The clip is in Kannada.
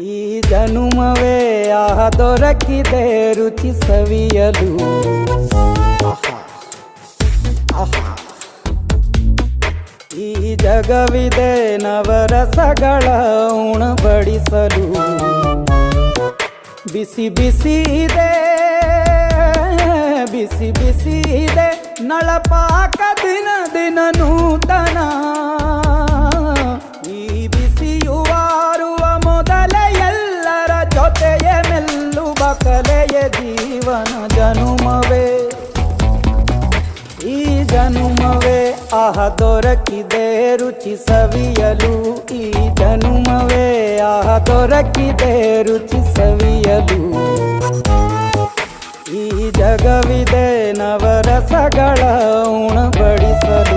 ಈ ಜನುಮವೇ ಆಹ ದೊರಕಿದೆ ರುಚಿ ಸವಿಯಲು. ಈ ಜಗವಿದೆ ನವರಸಗಳ ಉಣಬಡಿಸಲು. ಬಿಸಿ ಬಿಸಿ ಇದೆ, ಬಿಸಿ ಬಿಸಿ ಇದೆ ನಳಪಾಕ ದಿನ ದಿನ ನೂತನ. ಈ ಬಿಸಿಯುವಾರುವ ಮೊದಲೇ ಎಲ್ಲರ ಜೊತೆಯೇ ಮೆಲ್ಲುವ ಕಲೆಯ ಜೀವನ ಜನುಮವೇ. ಈ ಜನುಮವೇ ಆಹ ದೊರಕಿದೆ ರುಚಿ ಸವಿಯಲು. ಈ ಜನುಮವೇ ಆಹ ದೊರಕಿದೆ ರುಚಿ ಸವಿಯಲು. ಈ ಜಗವಿದೆ ನವರಸಗಳ ಉಣಬಡಿಸಲು.